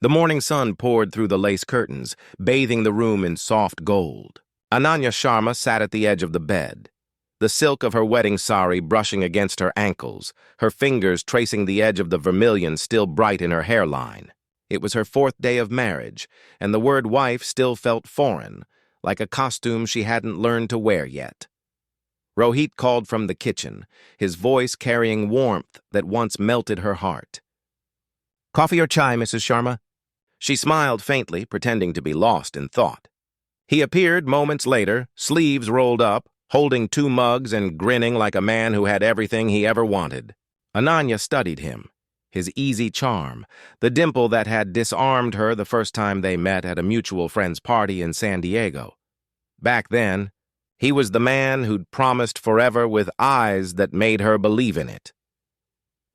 The morning sun poured through the lace curtains, bathing the room in soft gold. Ananya Sharma sat at the edge of the bed, the silk of her wedding sari brushing against her ankles, her fingers tracing the edge of the vermilion still bright in her hairline. It was her 4th day of marriage, and the word wife still felt foreign, like a costume she hadn't learned to wear yet. Rohit called from the kitchen, his voice carrying warmth that once melted her heart. "Coffee or chai, Mrs. Sharma?" She smiled faintly, pretending to be lost in thought. He appeared moments later, sleeves rolled up, holding 2 mugs and grinning like a man who had everything he ever wanted. Ananya studied him, his easy charm, the dimple that had disarmed her the first time they met at a mutual friend's party in San Diego. Back then, he was the man who'd promised forever with eyes that made her believe in it.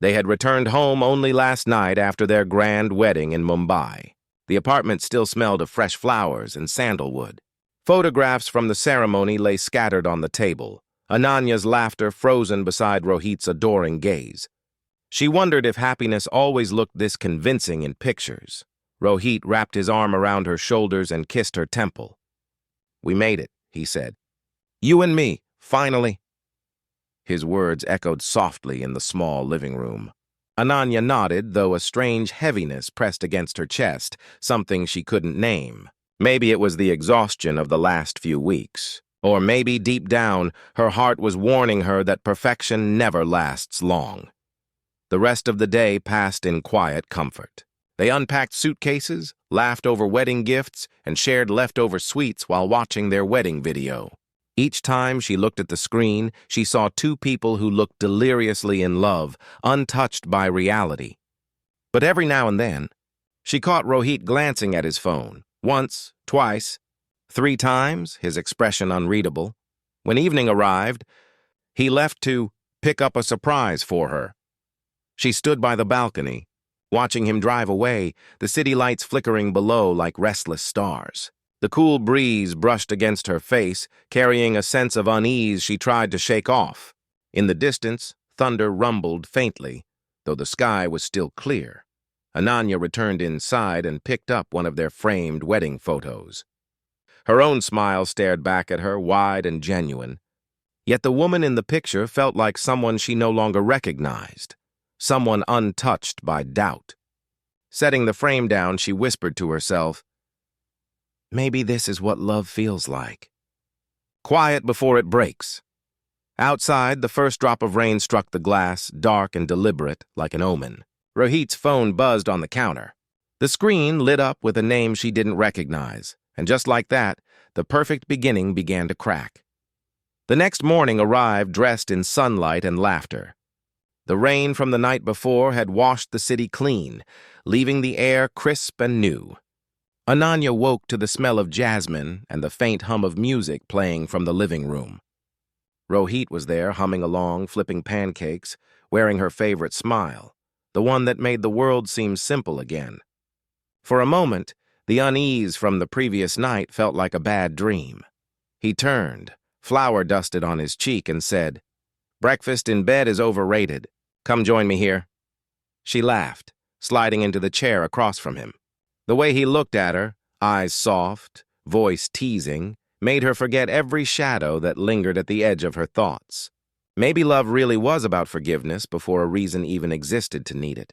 They had returned home only last night after their grand wedding in Mumbai. The apartment still smelled of fresh flowers and sandalwood. Photographs from the ceremony lay scattered on the table, Ananya's laughter frozen beside Rohit's adoring gaze. She wondered if happiness always looked this convincing in pictures. Rohit wrapped his arm around her shoulders and kissed her temple. "We made it," he said. "You and me, finally." His words echoed softly in the small living room. Ananya nodded, though a strange heaviness pressed against her chest, something she couldn't name. Maybe it was the exhaustion of the last few weeks. Or maybe, deep down, her heart was warning her that perfection never lasts long. The rest of the day passed in quiet comfort. They unpacked suitcases, laughed over wedding gifts, and shared leftover sweets while watching their wedding video. Each time she looked at the screen, she saw 2 people who looked deliriously in love, untouched by reality. But every now and then, she caught Rohit glancing at his phone. Once, twice, 3 times, his expression unreadable. When evening arrived, he left to pick up a surprise for her. She stood by the balcony, watching him drive away, the city lights flickering below like restless stars. The cool breeze brushed against her face, carrying a sense of unease she tried to shake off. In the distance, thunder rumbled faintly, though the sky was still clear. Ananya returned inside and picked up one of their framed wedding photos. Her own smile stared back at her, wide and genuine. Yet the woman in the picture felt like someone she no longer recognized, someone untouched by doubt. Setting the frame down, she whispered to herself, "Maybe this is what love feels like." Quiet before it breaks. Outside, the first drop of rain struck the glass, dark and deliberate, like an omen. Rohit's phone buzzed on the counter. The screen lit up with a name she didn't recognize, and just like that, the perfect beginning began to crack. The next morning arrived dressed in sunlight and laughter. The rain from the night before had washed the city clean, leaving the air crisp and new. Ananya woke to the smell of jasmine and the faint hum of music playing from the living room. Rohit was there, humming along, flipping pancakes, wearing her favorite smile, the one that made the world seem simple again. For a moment, the unease from the previous night felt like a bad dream. He turned, flour dusted on his cheek, and said, "Breakfast in bed is overrated. Come join me here." She laughed, sliding into the chair across from him. The way he looked at her, eyes soft, voice teasing, made her forget every shadow that lingered at the edge of her thoughts. Maybe love really was about forgiveness before a reason even existed to need it.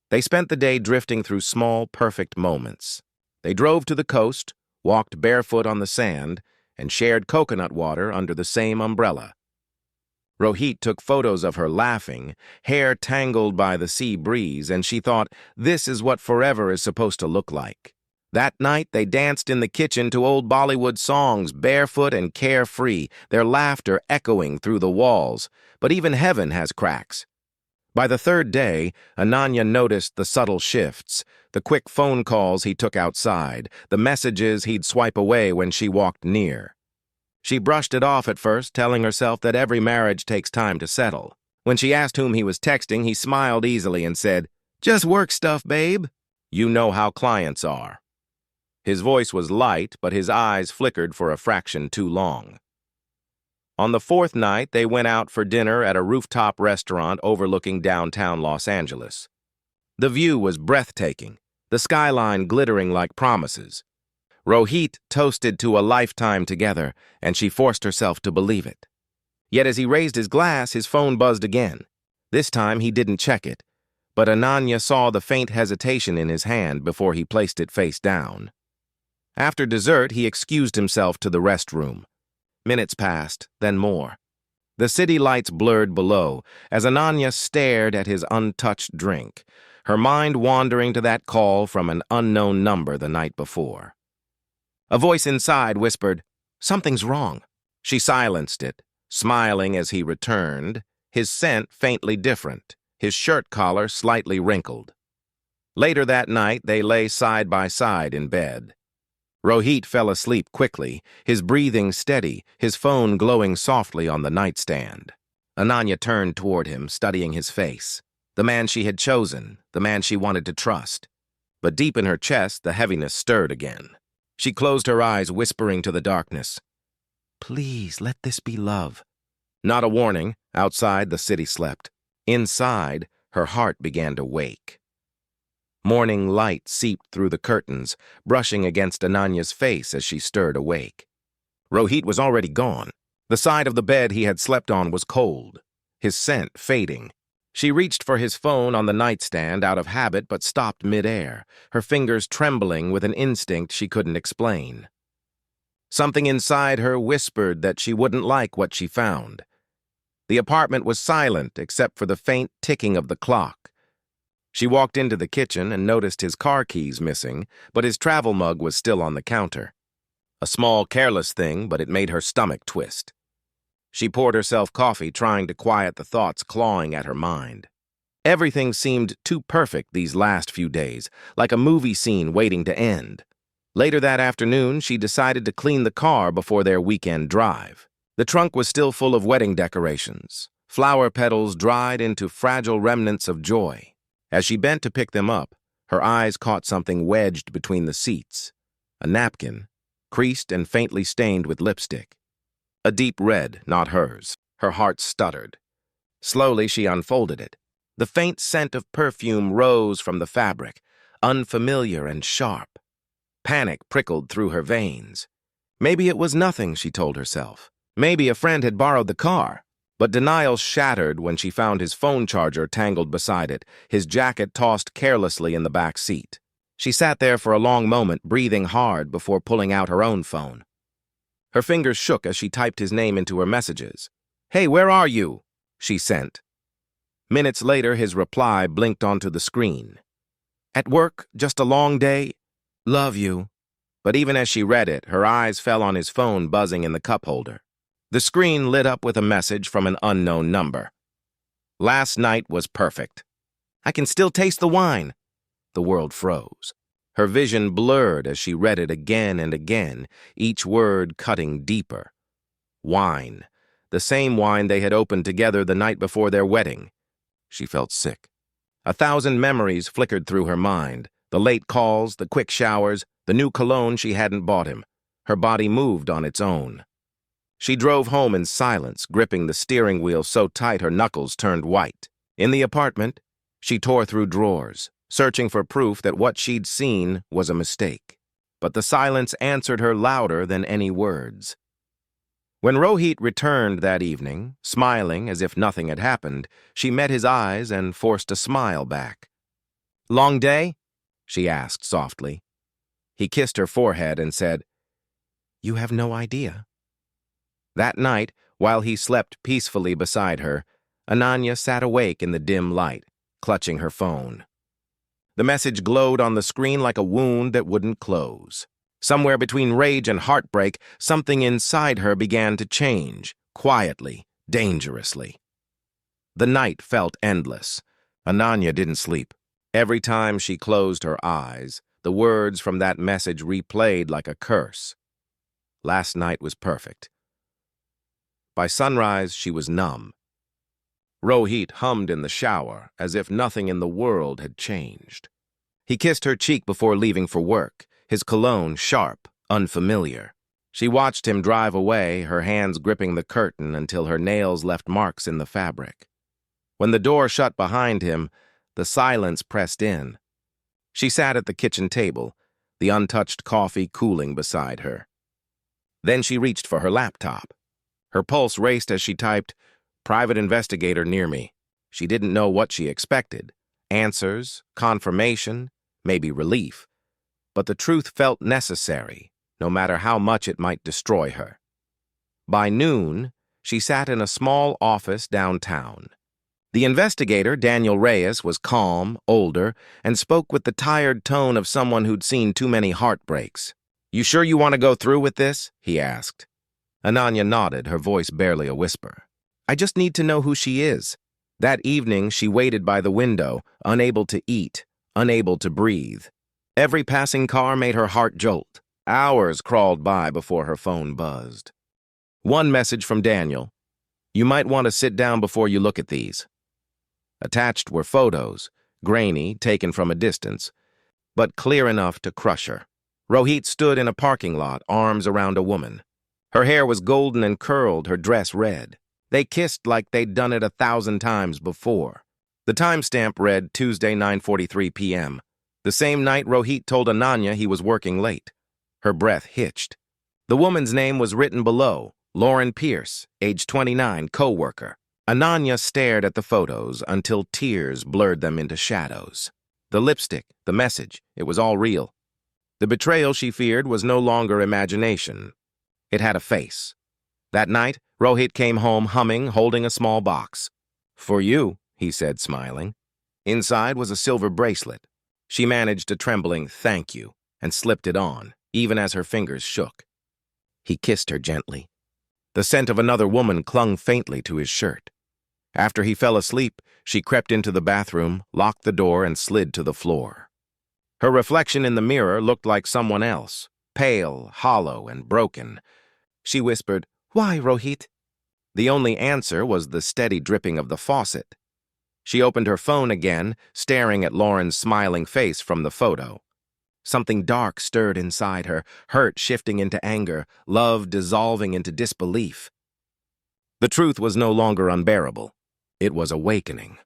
They spent the day drifting through small, perfect moments. They drove to the coast, walked barefoot on the sand, and shared coconut water under the same umbrella. Rohit took photos of her laughing, hair tangled by the sea breeze, and she thought, this is what forever is supposed to look like. That night, they danced in the kitchen to old Bollywood songs, barefoot and carefree, their laughter echoing through the walls. But even heaven has cracks. By the 3rd day, Ananya noticed the subtle shifts, the quick phone calls he took outside, the messages he'd swipe away when she walked near. She brushed it off at first, telling herself that every marriage takes time to settle. When she asked whom he was texting, he smiled easily and said, "Just work stuff, babe." "You know how clients are." His voice was light, but his eyes flickered for a fraction too long. On the 4th night, they went out for dinner at a rooftop restaurant overlooking downtown Los Angeles. The view was breathtaking, the skyline glittering like promises. Rohit toasted to a lifetime together, and she forced herself to believe it. Yet as he raised his glass, his phone buzzed again. This time he didn't check it, but Ananya saw the faint hesitation in his hand before he placed it face down. After dessert, he excused himself to the restroom. Minutes passed, then more. The city lights blurred below as Ananya stared at his untouched drink, her mind wandering to that call from an unknown number the night before. A voice inside whispered, "Something's wrong." She silenced it, smiling as he returned, his scent faintly different, his shirt collar slightly wrinkled. Later that night, they lay side by side in bed. Rohit fell asleep quickly, his breathing steady, his phone glowing softly on the nightstand. Ananya turned toward him, studying his face. The man she had chosen, the man she wanted to trust. But deep in her chest, the heaviness stirred again. She closed her eyes, whispering to the darkness, "Please, let this be love." Not a warning. Outside, the city slept. Inside, her heart began to wake. Morning light seeped through the curtains, brushing against Ananya's face as she stirred awake. Rohit was already gone. The side of the bed he had slept on was cold, his scent fading. She reached for his phone on the nightstand out of habit but stopped midair, her fingers trembling with an instinct she couldn't explain. Something inside her whispered that she wouldn't like what she found. The apartment was silent except for the faint ticking of the clock. She walked into the kitchen and noticed his car keys missing, but his travel mug was still on the counter. A small, careless thing, but it made her stomach twist. She poured herself coffee, trying to quiet the thoughts clawing at her mind. Everything seemed too perfect these last few days, like a movie scene waiting to end. Later that afternoon, she decided to clean the car before their weekend drive. The trunk was still full of wedding decorations, flower petals dried into fragile remnants of joy. As she bent to pick them up, her eyes caught something wedged between the seats. A napkin, creased and faintly stained with lipstick. A deep red, not hers. Her heart stuttered. Slowly, she unfolded it. The faint scent of perfume rose from the fabric, unfamiliar and sharp. Panic prickled through her veins. Maybe it was nothing, she told herself. Maybe a friend had borrowed the car. But denial shattered when she found his phone charger tangled beside it, his jacket tossed carelessly in the back seat. She sat there for a long moment, breathing hard before pulling out her own phone. Her fingers shook as she typed his name into her messages. "Hey, where are you?" she sent. Minutes later, his reply blinked onto the screen. "At work, just a long day. Love you." But even as she read it, her eyes fell on his phone buzzing in the cup holder. The screen lit up with a message from an unknown number. "Last night was perfect. I can still taste the wine." The world froze. Her vision blurred as she read it again and again, each word cutting deeper. Wine. The same wine they had opened together the night before their wedding. She felt sick. 1,000 memories flickered through her mind. The late calls, the quick showers, the new cologne she hadn't bought him. Her body moved on its own. She drove home in silence, gripping the steering wheel so tight her knuckles turned white. In the apartment, she tore through drawers, searching for proof that what she'd seen was a mistake. But the silence answered her louder than any words. When Rohit returned that evening, smiling as if nothing had happened, she met his eyes and forced a smile back. "Long day?" she asked softly. He kissed her forehead and said, "You have no idea." That night, while he slept peacefully beside her, Ananya sat awake in the dim light, clutching her phone. The message glowed on the screen like a wound that wouldn't close. Somewhere between rage and heartbreak, something inside her began to change, quietly, dangerously. The night felt endless. Ananya didn't sleep. Every time she closed her eyes, the words from that message replayed like a curse. Last night was perfect. By sunrise, she was numb. Rohit hummed in the shower, as if nothing in the world had changed. He kissed her cheek before leaving for work, his cologne sharp, unfamiliar. She watched him drive away, her hands gripping the curtain until her nails left marks in the fabric. When the door shut behind him, the silence pressed in. She sat at the kitchen table, the untouched coffee cooling beside her. Then she reached for her laptop. Her pulse raced as she typed, "Private investigator near me." She didn't know what she expected. Answers, confirmation, maybe relief. But the truth felt necessary, no matter how much it might destroy her. By noon, she sat in a small office downtown. The investigator, Daniel Reyes, was calm, older, and spoke with the tired tone of someone who'd seen too many heartbreaks. "You sure you want to go through with this?" he asked. Ananya nodded, her voice barely a whisper. "I just need to know who she is." That evening, she waited by the window, unable to eat, unable to breathe. Every passing car made her heart jolt. Hours crawled by before her phone buzzed. One message from Daniel: "You might want to sit down before you look at these." Attached were photos, grainy, taken from a distance, but clear enough to crush her. Rohit stood in a parking lot, arms around a woman. Her hair was golden and curled, her dress red. They kissed like they'd done it 1,000 times before. The timestamp read Tuesday, 9:43 p.m., the same night Rohit told Ananya he was working late. Her breath hitched. The woman's name was written below: Lauren Pierce, age 29, co-worker. Ananya stared at the photos until tears blurred them into shadows. The lipstick, the message, it was all real. The betrayal she feared was no longer imagination. It had a face. That night, Rohit came home humming, holding a small box. "For you," he said, smiling. Inside was a silver bracelet. She managed a trembling "thank you" and slipped it on, even as her fingers shook. He kissed her gently. The scent of another woman clung faintly to his shirt. After he fell asleep, she crept into the bathroom, locked the door, and slid to the floor. Her reflection in the mirror looked like someone else, pale, hollow, and broken. She whispered, "Why, Rohit?" The only answer was the steady dripping of the faucet. She opened her phone again, staring at Lauren's smiling face from the photo. Something dark stirred inside her, hurt shifting into anger, love dissolving into disbelief. The truth was no longer unbearable. It was awakening.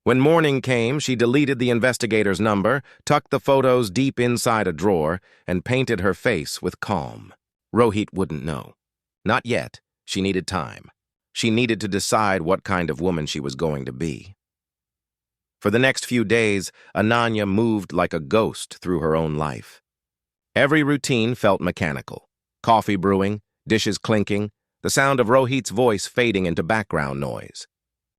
When morning came, she deleted the investigator's number, tucked the photos deep inside a drawer, and painted her face with calm. Rohit wouldn't know. Not yet. She needed time. She needed to decide what kind of woman she was going to be. For the next few days, Ananya moved like a ghost through her own life. Every routine felt mechanical. Coffee brewing, dishes clinking, the sound of Rohit's voice fading into background noise.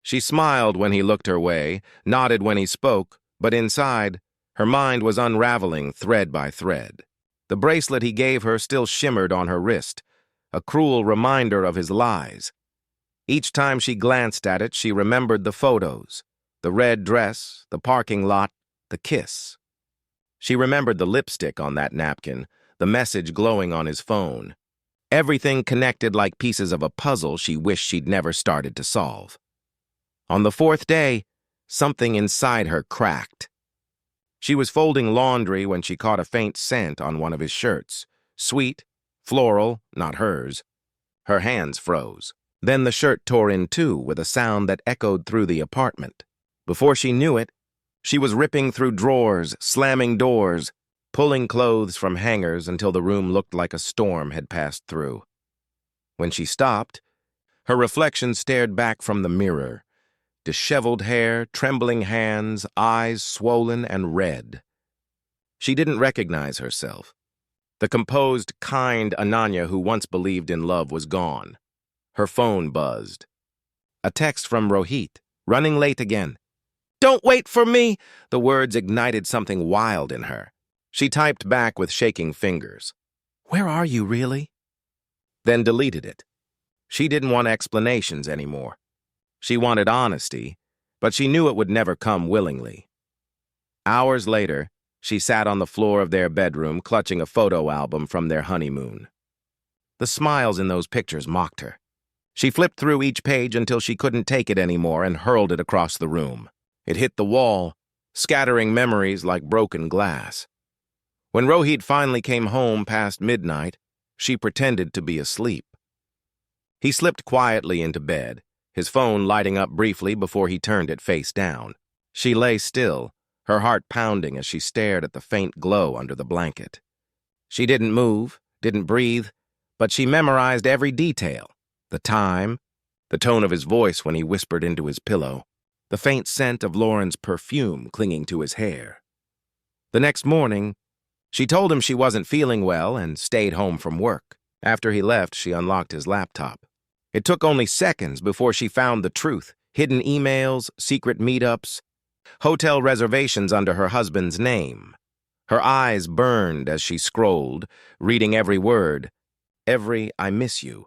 She smiled when he looked her way, nodded when he spoke, but inside, her mind was unraveling thread by thread. The bracelet he gave her still shimmered on her wrist, a cruel reminder of his lies. Each time she glanced at it, she remembered the photos, the red dress, the parking lot, the kiss. She remembered the lipstick on that napkin, the message glowing on his phone. Everything connected like pieces of a puzzle she wished she'd never started to solve. On the fourth day, something inside her cracked. She was folding laundry when she caught a faint scent on one of his shirts. Sweet, floral, not hers. Her hands froze. Then the shirt tore in two with a sound that echoed through the apartment. Before she knew it, she was ripping through drawers, slamming doors, pulling clothes from hangers until the room looked like a storm had passed through. When she stopped, her reflection stared back from the mirror. Disheveled hair, trembling hands, eyes swollen and red. She didn't recognize herself. The composed, kind Ananya who once believed in love was gone. Her phone buzzed. A text from Rohit, running late again. "Don't wait for me!" The words ignited something wild in her. She typed back with shaking fingers. "Where are you, really?" Then deleted it. She didn't want explanations anymore. She wanted honesty, but she knew it would never come willingly. Hours later, she sat on the floor of their bedroom, clutching a photo album from their honeymoon. The smiles in those pictures mocked her. She flipped through each page until she couldn't take it anymore and hurled it across the room. It hit the wall, scattering memories like broken glass. When Rohit finally came home past midnight, she pretended to be asleep. He slipped quietly into bed, his phone lighting up briefly before he turned it face down. She lay still, her heart pounding as she stared at the faint glow under the blanket. She didn't move, didn't breathe, but she memorized every detail. The time, the tone of his voice when he whispered into his pillow, the faint scent of Lauren's perfume clinging to his hair. The next morning, she told him she wasn't feeling well and stayed home from work. After he left, she unlocked his laptop. It took only seconds before she found the truth: hidden emails, secret meetups, hotel reservations under her husband's name. Her eyes burned as she scrolled, reading every word, every "I miss you,"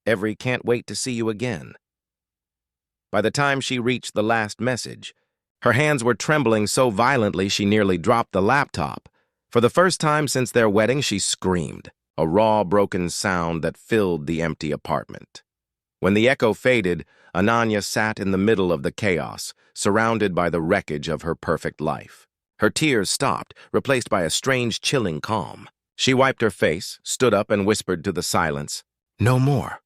every "can't wait to see you again." By the time she reached the last message, her hands were trembling so violently she nearly dropped the laptop. For the first time since their wedding, she screamed, a raw, broken sound that filled the empty apartment. When the echo faded, Ananya sat in the middle of the chaos, surrounded by the wreckage of her perfect life. Her tears stopped, replaced by a strange, chilling calm. She wiped her face, stood up, and whispered to the silence, "No more."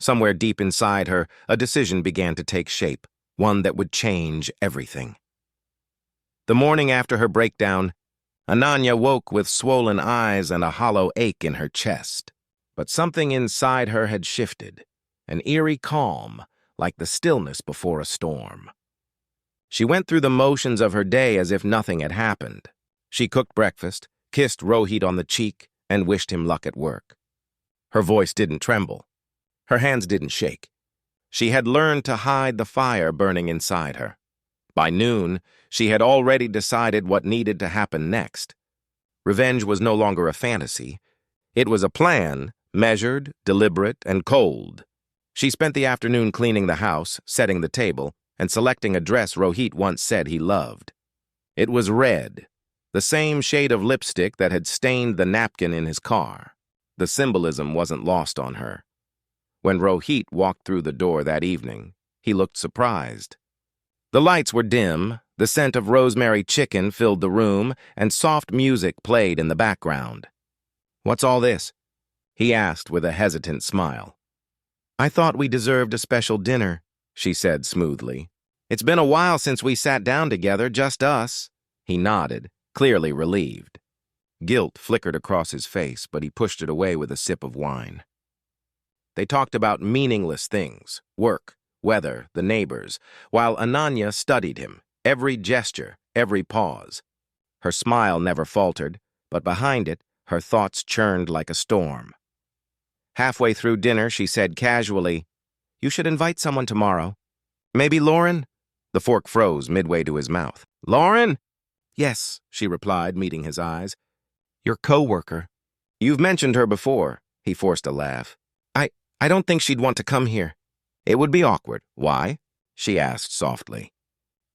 Somewhere deep inside her, a decision began to take shape, one that would change everything. The morning after her breakdown, Ananya woke with swollen eyes and a hollow ache in her chest. But something inside her had shifted, an eerie calm, like the stillness before a storm. She went through the motions of her day as if nothing had happened. She cooked breakfast, kissed Rohit on the cheek, and wished him luck at work. Her voice didn't tremble. Her hands didn't shake. She had learned to hide the fire burning inside her. By noon, she had already decided what needed to happen next. Revenge was no longer a fantasy. It was a plan, measured, deliberate, and cold. She spent the afternoon cleaning the house, setting the table, and selecting a dress Rohit once said he loved. It was red, the same shade of lipstick that had stained the napkin in his car. The symbolism wasn't lost on her. When Rohit walked through the door that evening, he looked surprised. The lights were dim, the scent of rosemary chicken filled the room, and soft music played in the background. "What's all this?" he asked with a hesitant smile. "I thought we deserved a special dinner," she said smoothly. "It's been a while since we sat down together, just us." He nodded, clearly relieved. Guilt flickered across his face, but he pushed it away with a sip of wine. They talked about meaningless things, work, weather, the neighbors, while Ananya studied him, every gesture, every pause. Her smile never faltered, but behind it, her thoughts churned like a storm. Halfway through dinner, she said casually, "You should invite someone tomorrow. Maybe Lauren?" The fork froze midway to his mouth. "Lauren?" "Yes," she replied, meeting his eyes. "Your coworker." "You've mentioned her before." He forced a laugh. I don't think she'd want to come here. It would be awkward." "Why?" she asked softly.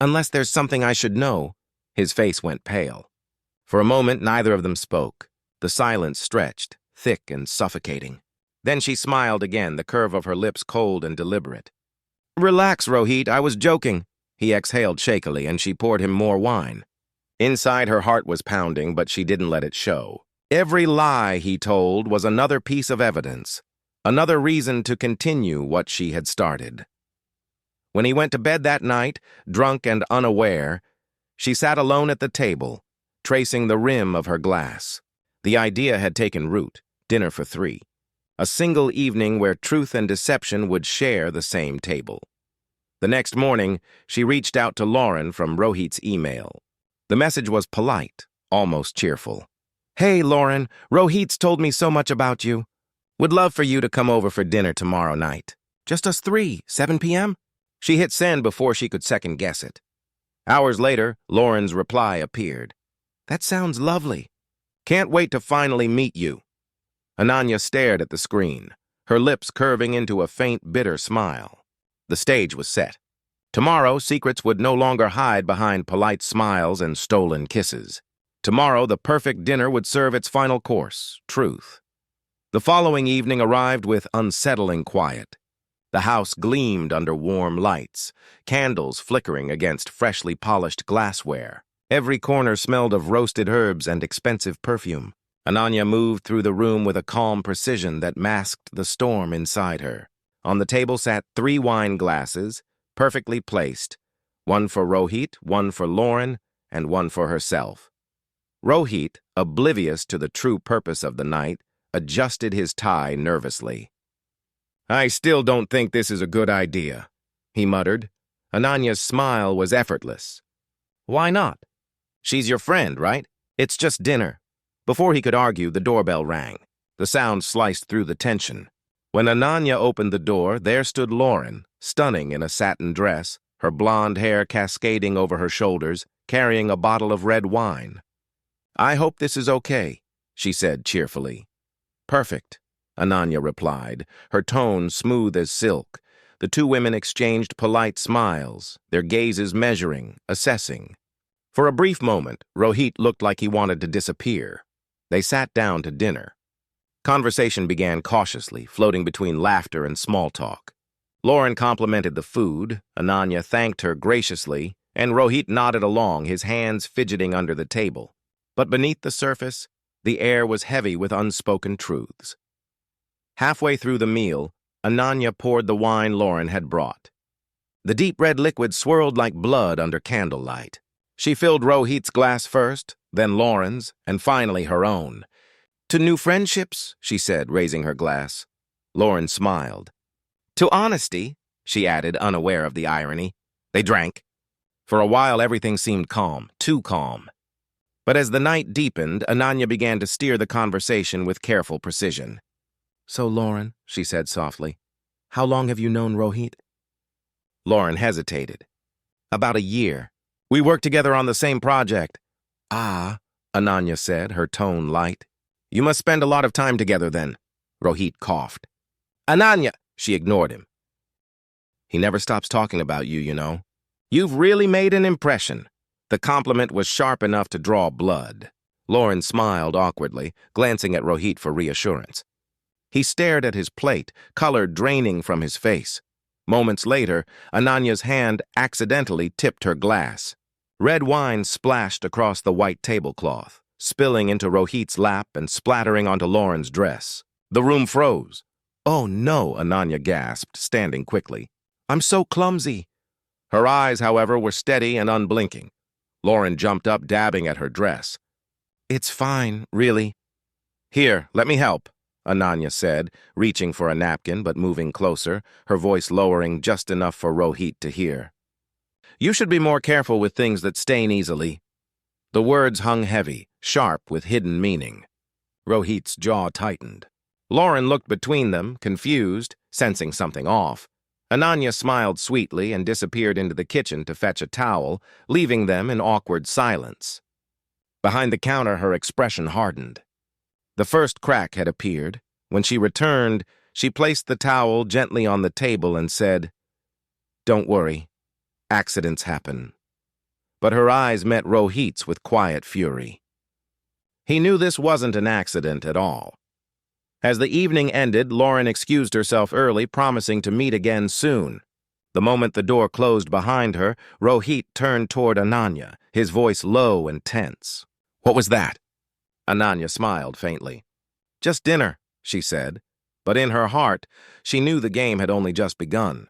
"Unless there's something I should know." His face went pale. For a moment, neither of them spoke. The silence stretched, thick and suffocating. Then she smiled again, the curve of her lips cold and deliberate. "Relax, Rohit, I was joking." He exhaled shakily, and she poured him more wine. Inside, her heart was pounding, but she didn't let it show. Every lie he told was another piece of evidence, another reason to continue what she had started. When he went to bed that night, drunk and unaware, she sat alone at the table, tracing the rim of her glass. The idea had taken root: dinner for three. A single evening where truth and deception would share the same table. The next morning, she reached out to Lauren from Rohit's email. The message was polite, almost cheerful. "Hey, Lauren, Rohit's told me so much about you. Would love for you to come over for dinner tomorrow night. Just us three, 7 p.m.? She hit send before she could second-guess it. Hours later, Lauren's reply appeared. "That sounds lovely. Can't wait to finally meet you." Ananya stared at the screen, her lips curving into a faint, bitter smile. The stage was set. Tomorrow, secrets would no longer hide behind polite smiles and stolen kisses. Tomorrow, the perfect dinner would serve its final course: truth. The following evening arrived with unsettling quiet. The house gleamed under warm lights, candles flickering against freshly polished glassware. Every corner smelled of roasted herbs and expensive perfume. Ananya moved through the room with a calm precision that masked the storm inside her. On the table sat 3 wine glasses, perfectly placed, one for Rohit, one for Lauren, and one for herself. Rohit, oblivious to the true purpose of the night, adjusted his tie nervously. "I still don't think this is a good idea," he muttered. Ananya's smile was effortless. "Why not? She's your friend, right? It's just dinner." Before he could argue, the doorbell rang. The sound sliced through the tension. When Ananya opened the door, there stood Lauren, stunning in a satin dress, her blonde hair cascading over her shoulders, carrying a bottle of red wine. "I hope this is okay," she said cheerfully. "Perfect," Ananya replied, her tone smooth as silk. The two women exchanged polite smiles, their gazes measuring, assessing. For a brief moment, Rohit looked like he wanted to disappear. They sat down to dinner. Conversation began cautiously, floating between laughter and small talk. Lauren complimented the food, Ananya thanked her graciously, and Rohit nodded along, his hands fidgeting under the table. But beneath the surface, the air was heavy with unspoken truths. Halfway through the meal, Ananya poured the wine Lauren had brought. The deep red liquid swirled like blood under candlelight. She filled Rohit's glass first, then Lauren's, and finally her own. "To new friendships," she said, raising her glass. Lauren smiled. "To honesty," she added, unaware of the irony. They drank. For a while, everything seemed calm, too calm. But as the night deepened, Ananya began to steer the conversation with careful precision. "So, Lauren," she said softly, "how long have you known Rohit?" Lauren hesitated. "About a year. We worked together on the same project." "Ah," Ananya said, her tone light. "You must spend a lot of time together then." Rohit coughed. "Ananya!" She ignored him. "He never stops talking about you, you know. You've really made an impression." The compliment was sharp enough to draw blood. Lauren smiled awkwardly, glancing at Rohit for reassurance. He stared at his plate, color draining from his face. Moments later, Ananya's hand accidentally tipped her glass. Red wine splashed across the white tablecloth, spilling into Rohit's lap and splattering onto Lauren's dress. The room froze. "Oh no," Ananya gasped, standing quickly. "I'm so clumsy." Her eyes, however, were steady and unblinking. Lauren jumped up, dabbing at her dress. "It's fine, really." "Here, let me help," Ananya said, reaching for a napkin but moving closer, her voice lowering just enough for Rohit to hear. "You should be more careful with things that stain easily." The words hung heavy, sharp with hidden meaning. Rohit's jaw tightened. Lauren looked between them, confused, sensing something off. Ananya smiled sweetly and disappeared into the kitchen to fetch a towel, leaving them in awkward silence. Behind the counter, her expression hardened. The first crack had appeared. When she returned, she placed the towel gently on the table and said, "Don't worry. Accidents happen." But her eyes met Rohit's with quiet fury. He knew this wasn't an accident at all. As the evening ended, Lauren excused herself early, promising to meet again soon. The moment the door closed behind her, Rohit turned toward Ananya, his voice low and tense. "What was that?" Ananya smiled faintly. "Just dinner," she said, but in her heart, she knew the game had only just begun.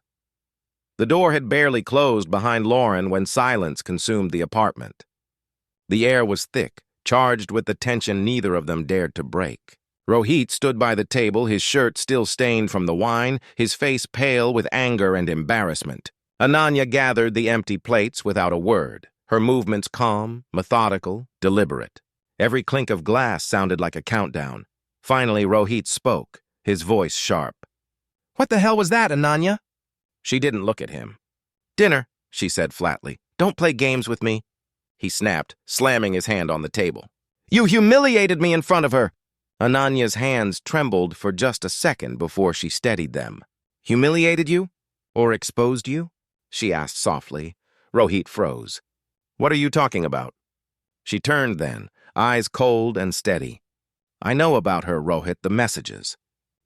The door had barely closed behind Lauren when silence consumed the apartment. The air was thick, charged with the tension neither of them dared to break. Rohit stood by the table, his shirt still stained from the wine, his face pale with anger and embarrassment. Ananya gathered the empty plates without a word, her movements calm, methodical, deliberate. Every clink of glass sounded like a countdown. Finally, Rohit spoke, his voice sharp. "What the hell was that, Ananya?" She didn't look at him. "Dinner," she said flatly. "Don't play games with me." He snapped, slamming his hand on the table. "You humiliated me in front of her." Ananya's hands trembled for just a second before she steadied them. "Humiliated you? Or exposed you?" she asked softly. Rohit froze. "What are you talking about?" She turned then, eyes cold and steady. "I know about her, Rohit, the messages.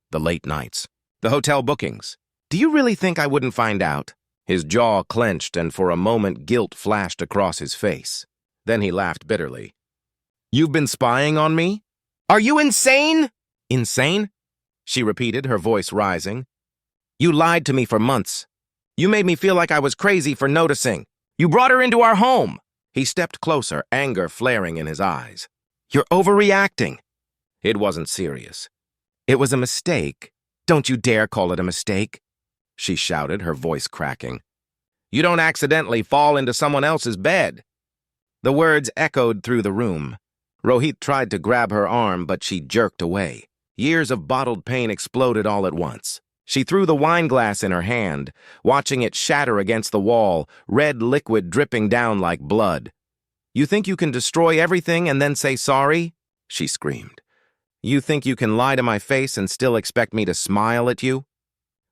The late nights. The hotel bookings. Do you really think I wouldn't find out?" His jaw clenched and for a moment guilt flashed across his face. Then he laughed bitterly. "You've been spying on me? Are you insane?" "Insane?" she repeated, her voice rising. "You lied to me for months. You made me feel like I was crazy for noticing. You brought her into our home." He stepped closer, anger flaring in his eyes. "You're overreacting." It wasn't serious. "It was a mistake. Don't you dare call it a mistake," she shouted, her voice cracking. "You don't accidentally fall into someone else's bed." The words echoed through the room. Rohit tried to grab her arm, but she jerked away. Years of bottled pain exploded all at once. She threw the wine glass in her hand, watching it shatter against the wall, red liquid dripping down like blood. "You think you can destroy everything and then say sorry?" she screamed. "You think you can lie to my face and still expect me to smile at you?"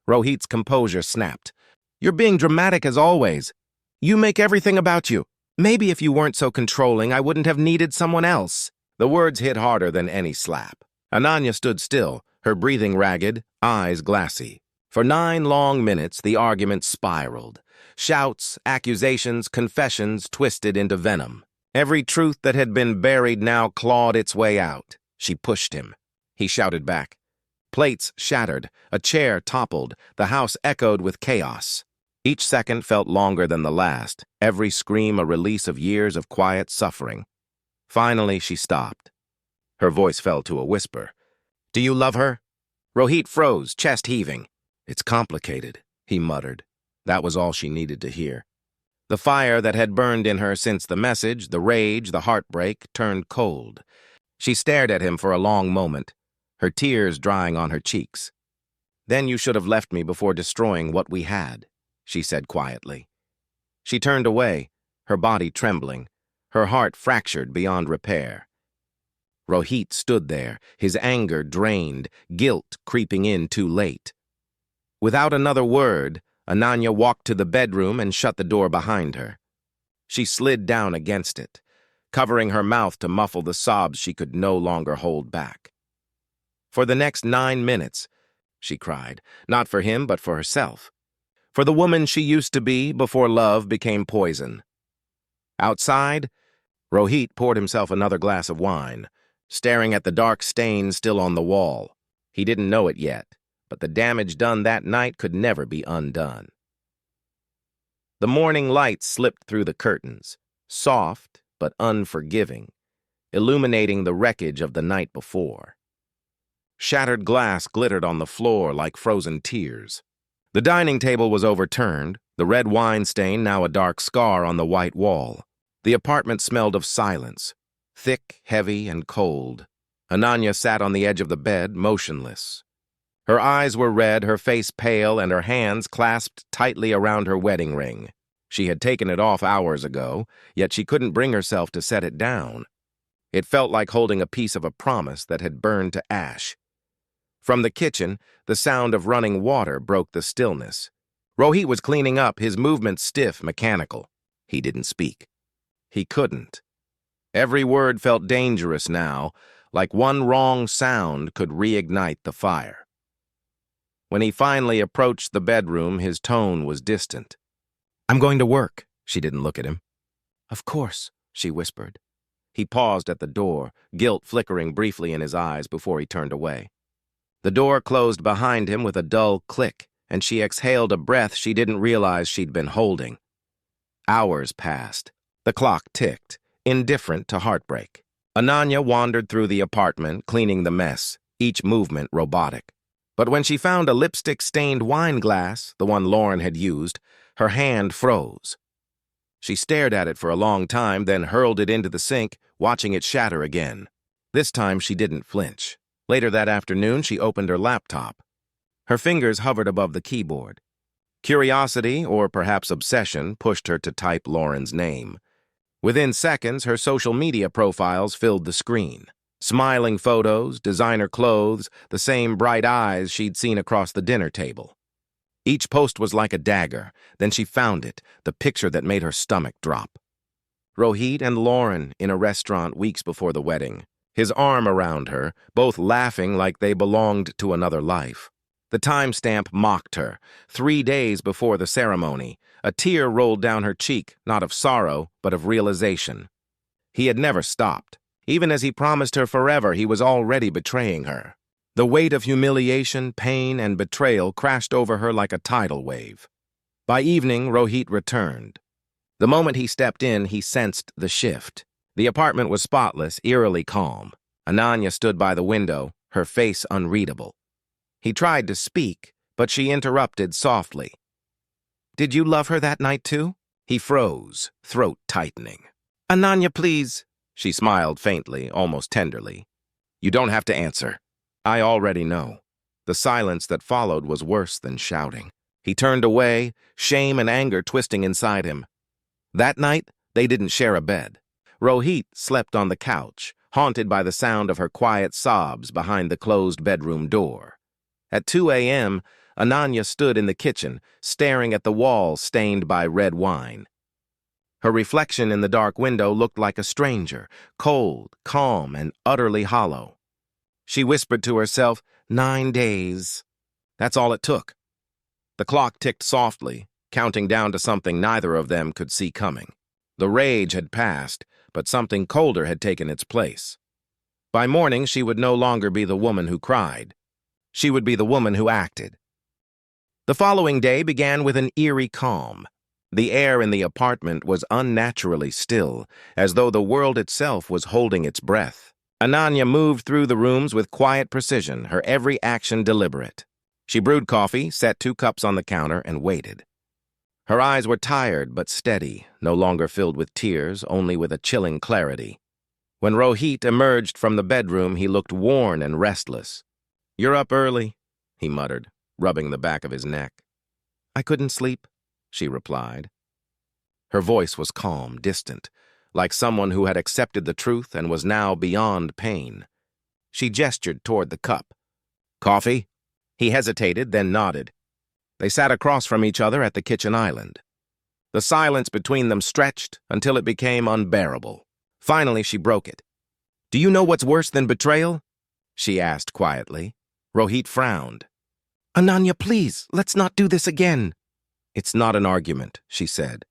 Rohit's composure snapped. "You're being dramatic as always. You make everything about you. Maybe if you weren't so controlling, I wouldn't have needed someone else." The words hit harder than any slap. Ananya stood still, her breathing ragged, eyes glassy. For 9 long minutes, the argument spiraled. Shouts, accusations, confessions twisted into venom. Every truth that had been buried now clawed its way out. She pushed him. He shouted back. Plates shattered, a chair toppled, the house echoed with chaos. Each second felt longer than the last, every scream a release of years of quiet suffering. Finally, she stopped. Her voice fell to a whisper. "Do you love her?" Rohit froze, chest heaving. "It's complicated," he muttered. That was all she needed to hear. The fire that had burned in her since the message, the rage, the heartbreak, turned cold. She stared at him for a long moment, her tears drying on her cheeks. "Then you should have left me before destroying what we had," she said quietly. She turned away, her body trembling, her heart fractured beyond repair. Rohit stood there, his anger drained, guilt creeping in too late. Without another word, Ananya walked to the bedroom and shut the door behind her. She slid down against it, covering her mouth to muffle the sobs she could no longer hold back. For the next 9 minutes, she cried, not for him but for herself, for the woman she used to be before love became poison. Outside, Rohit poured himself another glass of wine, staring at the dark stain still on the wall. He didn't know it yet, but the damage done that night could never be undone. The morning light slipped through the curtains, soft but unforgiving, illuminating the wreckage of the night before. Shattered glass glittered on the floor like frozen tears. The dining table was overturned, the red wine stain now a dark scar on the white wall. The apartment smelled of silence, thick, heavy, and cold. Ananya sat on the edge of the bed, motionless. Her eyes were red, her face pale, and her hands clasped tightly around her wedding ring. She had taken it off hours ago, yet she couldn't bring herself to set it down. It felt like holding a piece of a promise that had burned to ash. From the kitchen, the sound of running water broke the stillness. Rohit was cleaning up, his movements stiff, mechanical. He didn't speak. He couldn't. Every word felt dangerous now, like one wrong sound could reignite the fire. When he finally approached the bedroom, his tone was distant. "I'm going to work." She didn't look at him. "Of course," she whispered. He paused at the door, guilt flickering briefly in his eyes before he turned away. The door closed behind him with a dull click, and she exhaled a breath she didn't realize she'd been holding. Hours passed. The clock ticked, indifferent to heartbreak. Ananya wandered through the apartment, cleaning the mess, each movement robotic. But when she found a lipstick-stained wine glass, the one Lauren had used, her hand froze. She stared at it for a long time, then hurled it into the sink, watching it shatter again. This time she didn't flinch. Later that afternoon, she opened her laptop. Her fingers hovered above the keyboard. Curiosity, or perhaps obsession, pushed her to type Lauren's name. Within seconds, her social media profiles filled the screen. Smiling photos, designer clothes, the same bright eyes she'd seen across the dinner table. Each post was like a dagger. Then she found it, the picture that made her stomach drop. Rohit and Lauren in a restaurant weeks before the wedding, his arm around her, both laughing like they belonged to another life. The timestamp mocked her. 3 days before the ceremony, a tear rolled down her cheek, not of sorrow, but of realization. He had never stopped. Even as he promised her forever, he was already betraying her. The weight of humiliation, pain, and betrayal crashed over her like a tidal wave. By evening, Rohit returned. The moment he stepped in, he sensed the shift. The apartment was spotless, eerily calm. Ananya stood by the window, her face unreadable. He tried to speak, but she interrupted softly. "Did you love her that night too?" He froze, throat tightening. "Ananya, please." She smiled faintly, almost tenderly. "You don't have to answer. I already know." The silence that followed was worse than shouting. He turned away, shame and anger twisting inside him. That night, they didn't share a bed. Rohit slept on the couch, haunted by the sound of her quiet sobs behind the closed bedroom door. At 2 a.m., Ananya stood in the kitchen, staring at the wall stained by red wine. Her reflection in the dark window looked like a stranger, cold, calm, and utterly hollow. She whispered to herself, 9 days. That's all it took. The clock ticked softly, counting down to something neither of them could see coming. The rage had passed, but something colder had taken its place. By morning, she would no longer be the woman who cried. She would be the woman who acted. The following day began with an eerie calm. The air in the apartment was unnaturally still, as though the world itself was holding its breath. Ananya moved through the rooms with quiet precision, her every action deliberate. She brewed coffee, set 2 cups on the counter, and waited. Her eyes were tired but steady, no longer filled with tears, only with a chilling clarity. When Rohit emerged from the bedroom, he looked worn and restless. "You're up early," he muttered, rubbing the back of his neck. "I couldn't sleep," she replied. Her voice was calm, distant, like someone who had accepted the truth and was now beyond pain. She gestured toward the cup. "Coffee?" He hesitated, then nodded. They sat across from each other at the kitchen island. The silence between them stretched until it became unbearable. Finally, she broke it. "Do you know what's worse than betrayal?" she asked quietly. Rohit frowned. "Ananya, please, let's not do this again." "It's not an argument," she said.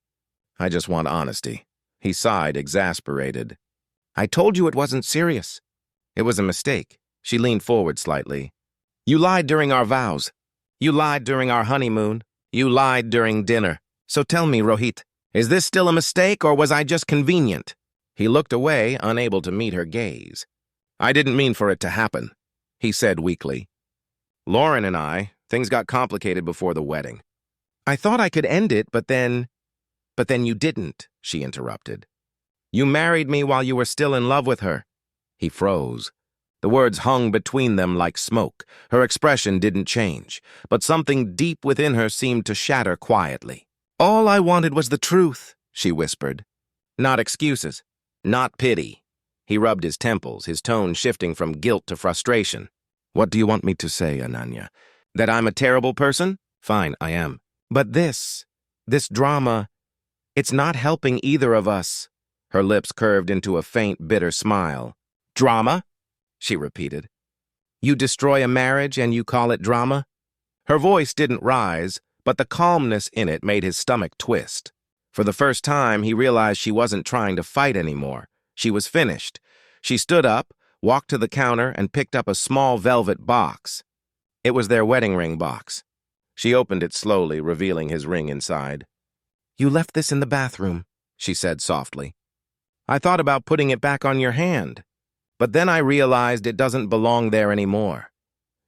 "I just want honesty." He sighed, exasperated. "I told you it wasn't serious." "It was a mistake." She leaned forward slightly. "You lied during our vows. You lied during our honeymoon. You lied during dinner. So tell me, Rohit, is this still a mistake or was I just convenient?" He looked away, unable to meet her gaze. "I didn't mean for it to happen," he said weakly. "Lauren and I, things got complicated before the wedding. I thought I could end it, but then you didn't," she interrupted. "You married me while you were still in love with her." He froze. The words hung between them like smoke. Her expression didn't change, but something deep within her seemed to shatter quietly. "All I wanted was the truth," she whispered. "Not excuses. Not pity." He rubbed his temples, his tone shifting from guilt to frustration. "What do you want me to say, Ananya? That I'm a terrible person? Fine, I am. But this drama, it's not helping either of us." Her lips curved into a faint, bitter smile. "Drama?" she repeated. "You destroy a marriage and you call it drama?" Her voice didn't rise, but the calmness in it made his stomach twist. For the first time, he realized she wasn't trying to fight anymore. She was finished. She stood up, walked to the counter, and picked up a small velvet box. It was their wedding ring box. She opened it slowly, revealing his ring inside. "You left this in the bathroom," she said softly. "I thought about putting it back on your hand. But then I realized it doesn't belong there anymore."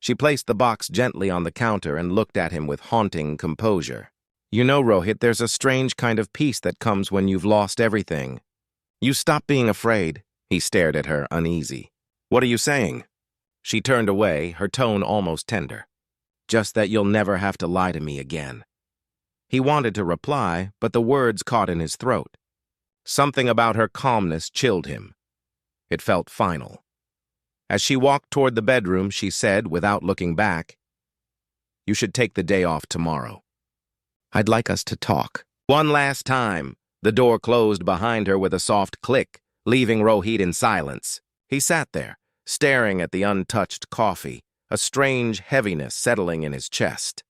She placed the box gently on the counter and looked at him with haunting composure. "You know, Rohit, there's a strange kind of peace that comes when you've lost everything. You stop being afraid." He stared at her, uneasy. "What are you saying?" She turned away, her tone almost tender. "Just that you'll never have to lie to me again." He wanted to reply, but the words caught in his throat. Something about her calmness chilled him. It felt final. As she walked toward the bedroom, she said, without looking back, "You should take the day off tomorrow. I'd like us to talk." One last time, the door closed behind her with a soft click, leaving Rohit in silence. He sat there, staring at the untouched coffee, a strange heaviness settling in his chest.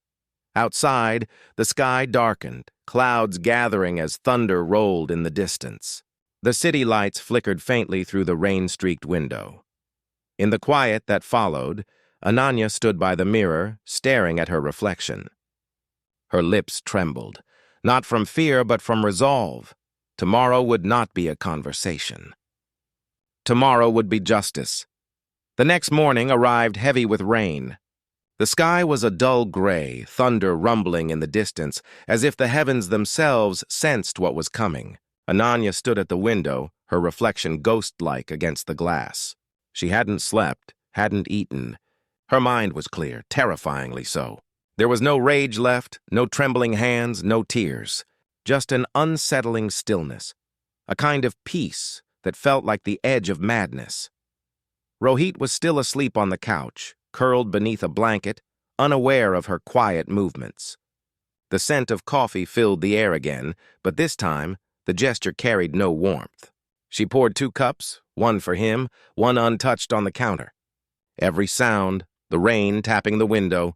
Outside, the sky darkened, clouds gathering as thunder rolled in the distance. The city lights flickered faintly through the rain-streaked window. In the quiet that followed, Ananya stood by the mirror, staring at her reflection. Her lips trembled, not from fear but from resolve. Tomorrow would not be a conversation. Tomorrow would be justice. The next morning arrived heavy with rain. The sky was a dull gray, thunder rumbling in the distance, as if the heavens themselves sensed what was coming. Ananya stood at the window, her reflection ghost-like against the glass. She hadn't slept, hadn't eaten. Her mind was clear, terrifyingly so. There was no rage left, no trembling hands, no tears. Just an unsettling stillness, a kind of peace that felt like the edge of madness. Rohit was still asleep on the couch, curled beneath a blanket, unaware of her quiet movements. The scent of coffee filled the air again, but this time, the gesture carried no warmth. She poured 2 cups, one for him, one untouched on the counter. Every sound, the rain tapping the window,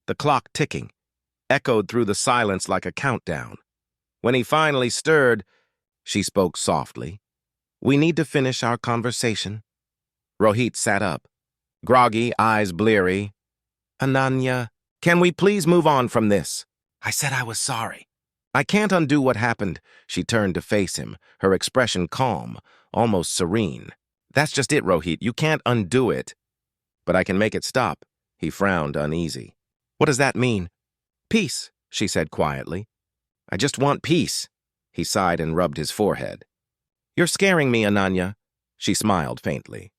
the clock ticking, echoed through the silence like a countdown. When he finally stirred, she spoke softly. "We need to finish our conversation." Rohit sat up, groggy, eyes bleary. "Ananya, can we please move on from this?" "I said I was sorry." "I can't undo what happened." She turned to face him, her expression calm, almost serene. "That's just it, Rohit. You can't undo it." "But I can make it stop." He frowned, uneasy. "What does that mean?" "Peace," she said quietly. "I just want peace." He sighed and rubbed his forehead. "You're scaring me, Ananya." She smiled faintly.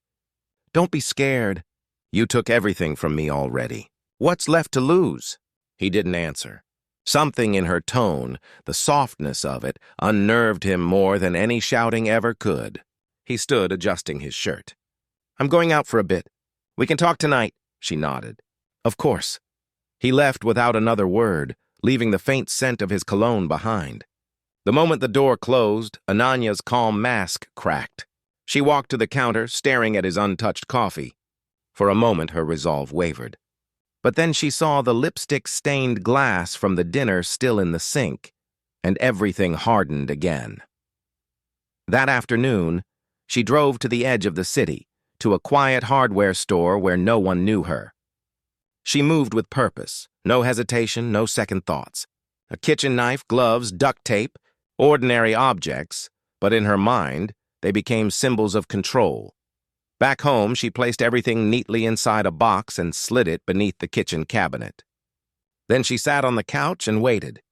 "Don't be scared. You took everything from me already. What's left to lose?" He didn't answer. Something in her tone, the softness of it, unnerved him more than any shouting ever could. He stood, adjusting his shirt. "I'm going out for a bit. We can talk tonight," she nodded. "Of course." He left without another word, leaving the faint scent of his cologne behind. The moment the door closed, Ananya's calm mask cracked. She walked to the counter, staring at his untouched coffee. For a moment, her resolve wavered. But then she saw the lipstick-stained glass from the dinner still in the sink, and everything hardened again. That afternoon, she drove to the edge of the city, to a quiet hardware store where no one knew her. She moved with purpose, no hesitation, no second thoughts. A kitchen knife, gloves, duct tape, ordinary objects, but in her mind, they became symbols of control. Back home, she placed everything neatly inside a box and slid it beneath the kitchen cabinet. Then she sat on the couch and waited.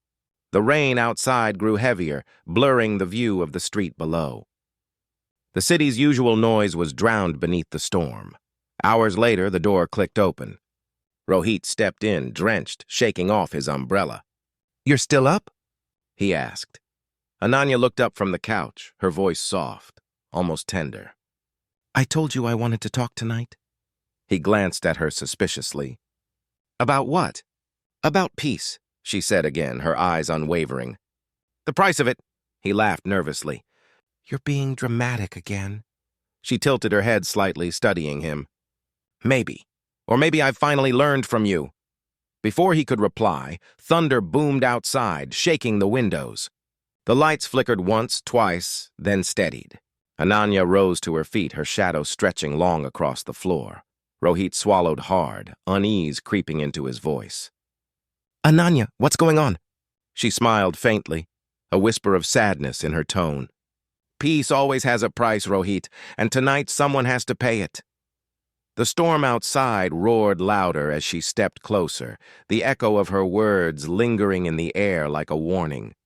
The rain outside grew heavier, blurring the view of the street below. The city's usual noise was drowned beneath the storm. Hours later, the door clicked open. Rohit stepped in, drenched, shaking off his umbrella. "You're still up?" he asked. Ananya looked up from the couch, her voice soft, almost tender. "I told you I wanted to talk tonight." He glanced at her suspiciously. "About what?" "About peace," she said again, her eyes unwavering. "The price of it," he laughed nervously. "You're being dramatic again." She tilted her head slightly, studying him. "Maybe. Or maybe I've finally learned from you." Before he could reply, thunder boomed outside, shaking the windows. The lights flickered once, twice, then steadied. Ananya rose to her feet, her shadow stretching long across the floor. Rohit swallowed hard, unease creeping into his voice. "Ananya, what's going on?" She smiled faintly, a whisper of sadness in her tone. "Peace always has a price, Rohit, and tonight someone has to pay it." The storm outside roared louder as she stepped closer, the echo of her words lingering in the air like a warning.